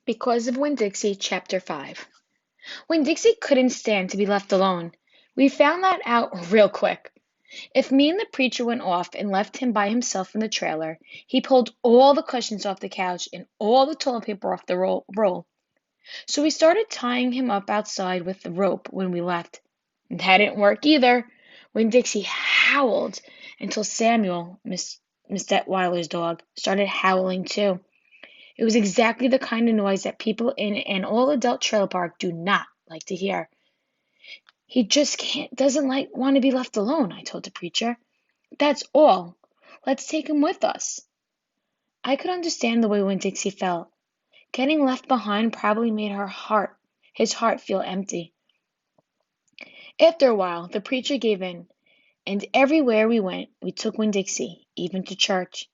Because of Winn-Dixie, Chapter 5. Winn-Dixie couldn't stand to be left alone. We found that out real quick. If me and the preacher went off and left him by himself in the trailer, he pulled all the cushions off the couch and all the toilet paper off the roll. So we started tying him up outside with the rope when we left. That didn't work either. Winn-Dixie howled until Samuel, Miss Detweiler's dog, started howling too. It was exactly the kind of noise that people in an all-adult trailer park do not like to hear. He just doesn't want to be left alone, I told the preacher. That's all. Let's take him with us. I could understand the way Winn-Dixie felt. Getting left behind probably made his heart feel empty. After a while, the preacher gave in, and everywhere we went, we took Winn-Dixie, even to church.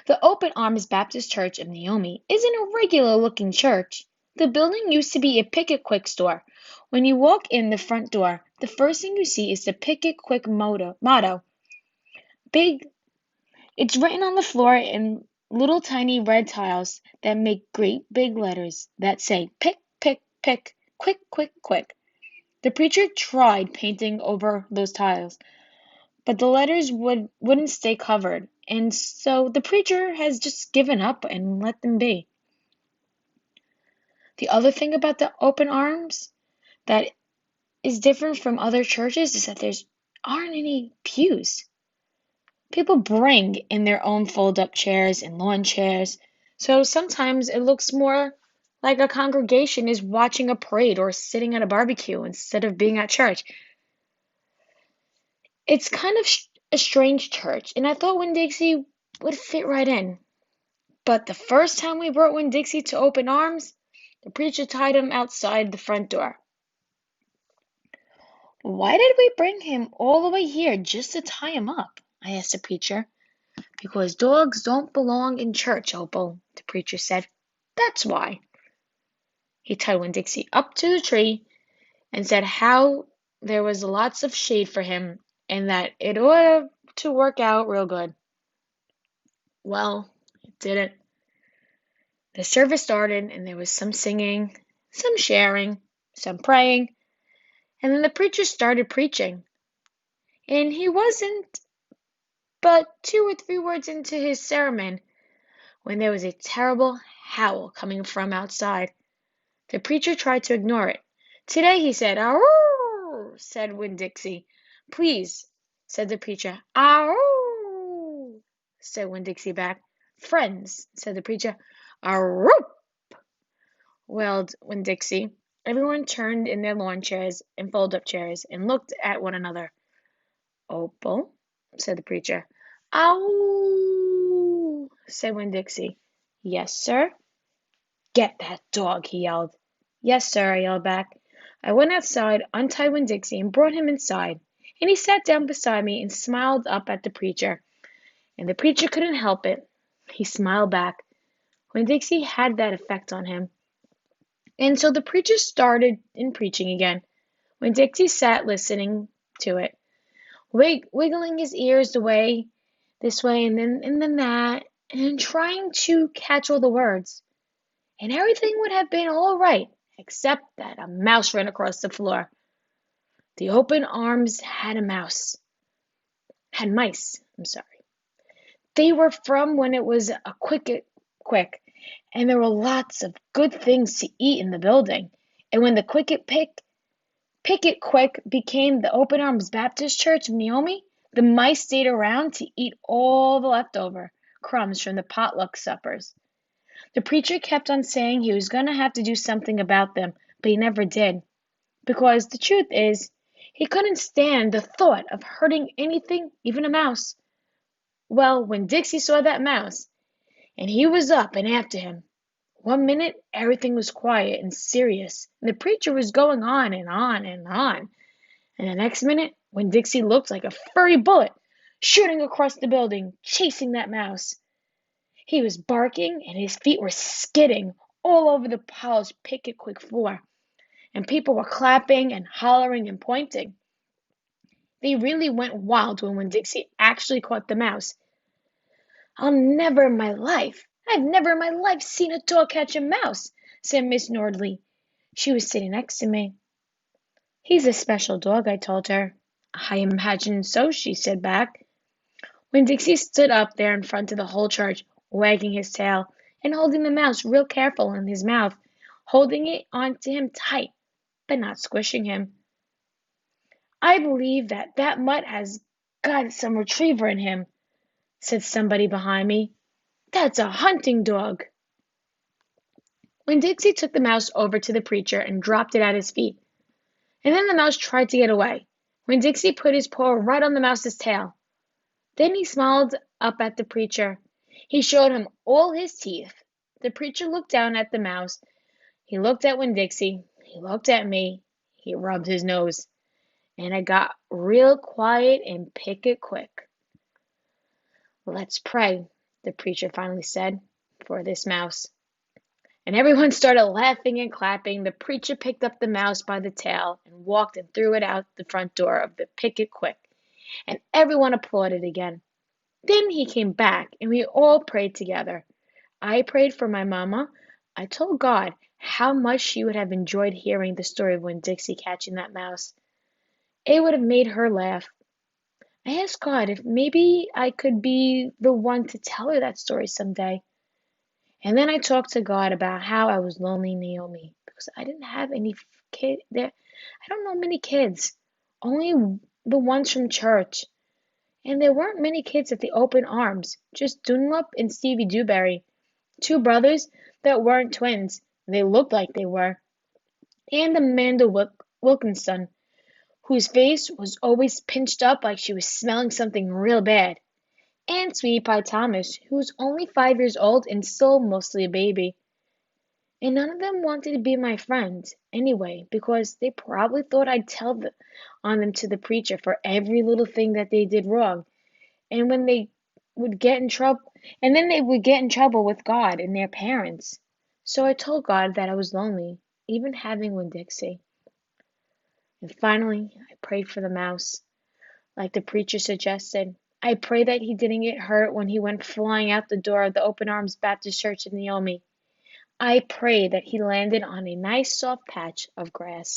The Open Arms Baptist Church of Naomi isn't a regular-looking church. The building used to be a Pick It Quick store. When you walk in the front door, the first thing you see is the Pick It Quick motto. Big, it's written on the floor in little tiny red tiles that make great big letters that say pick, pick, pick, quick, quick, quick. The preacher tried painting over those tiles, but the letters wouldn't stay covered, and so the preacher has just given up and let them be. The other thing about the Open Arms that is different from other churches is that there aren't any pews. People bring in their own fold-up chairs and lawn chairs, so sometimes it looks more like a congregation is watching a parade or sitting at a barbecue instead of being at church. It's kind of a strange church, and I thought Winn-Dixie would fit right in. But the first time we brought Winn-Dixie to Open Arms, the preacher tied him outside the front door. Why did we bring him all the way here just to tie him up? I asked the preacher. Because dogs don't belong in church, Opal, the preacher said. That's why. He tied Winn-Dixie up to the tree and said how there was lots of shade for him and that it ought to work out real good. Well, it didn't. The service started and there was some singing, some sharing, some praying, and then the preacher started preaching. And he wasn't but 2 or 3 words into his sermon when there was a terrible howl coming from outside. The preacher tried to ignore it. Today, he said, "Arroo," said Winn-Dixie. Please, said the preacher. "Arroo," said Winn-Dixie back. Friends, said the preacher. "Arroo," wailed Winn-Dixie. Everyone turned in their lawn chairs and fold-up chairs and looked at one another. Opal, said the preacher. "Ow," said Winn-Dixie. Yes, sir. Get that dog, he yelled. Yes, sir, I yelled back. I went outside, untied Winn-Dixie, and brought him inside, and he sat down beside me and smiled up at the preacher. And the preacher couldn't help it. He smiled back. Winn-Dixie had that effect on him. And so the preacher started in preaching again. Winn-Dixie sat listening to it, wiggling his ears away this way and then that, and trying to catch all the words. And everything would have been all right, except that a mouse ran across the floor. The Open Arms had mice. They were from when it was a quick, and there were lots of good things to eat in the building. And when the Pick It Quick became the Open Arms Baptist Church of Naomi, the mice stayed around to eat all the leftover crumbs from the potluck suppers. The preacher kept on saying he was going to have to do something about them, but he never did. Because the truth is, he couldn't stand the thought of hurting anything, even a mouse. Well, when Dixie saw that mouse, and he was up and after him, 1 minute everything was quiet and serious, and the preacher was going on and on and on. And the next minute, when Dixie looked like a furry bullet, shooting across the building, chasing that mouse. He was barking, and his feet were skidding all over the polished Pick It Quick floor, and people were clapping and hollering and pointing. They really went wild when Winn-Dixie actually caught the mouse. I'll never in my life I've never in my life seen a dog catch a mouse, said Miss Nordley. She was sitting next to me. He's a special dog, I told her. I imagine so, she said back. Winn-Dixie stood up there in front of the whole church, wagging his tail and holding the mouse real careful in his mouth, holding it onto him tight, but not squishing him. I believe that mutt has got some retriever in him, said somebody behind me. That's a hunting dog. Winn-Dixie took the mouse over to the preacher and dropped it at his feet. And then the mouse tried to get away. Winn-Dixie put his paw right on the mouse's tail. Then he smiled up at the preacher. He showed him all his teeth. The preacher looked down at the mouse. He looked at Winn-Dixie. He looked at me. He rubbed his nose. And I got real quiet and pick it quick. Let's pray, the preacher finally said, for this mouse. And everyone started laughing and clapping. The preacher picked up the mouse by the tail and walked and threw it out the front door of the Pick It Quick. And everyone applauded again. Then he came back, and we all prayed together. I prayed for my mama. I told God how much she would have enjoyed hearing the story of Winn-Dixie catching that mouse. It would have made her laugh. I asked God if maybe I could be the one to tell her that story someday. And then I talked to God about how I was lonely, Naomi, because I didn't have any kid there. I don't know many kids, only the ones from church. And there weren't many kids at the open arms, just Dunlop and Stevie Dewberry, two brothers that weren't twins. They looked like they were. And Amanda Wilkinson, whose face was always pinched up like she was smelling something real bad. And Sweetie Pie Thomas, who was only 5 years old and still mostly a baby. And none of them wanted to be my friends anyway, because they probably thought I'd tell on them to the preacher for every little thing that they did wrong. And when they would get in trouble, and then they would get in trouble with God and their parents. So I told God that I was lonely, even having Winn-Dixie. And finally, I prayed for the mouse, like the preacher suggested. I pray that he didn't get hurt when he went flying out the door of the Open Arms Baptist Church in Naomi. I pray that he landed on a nice soft patch of grass.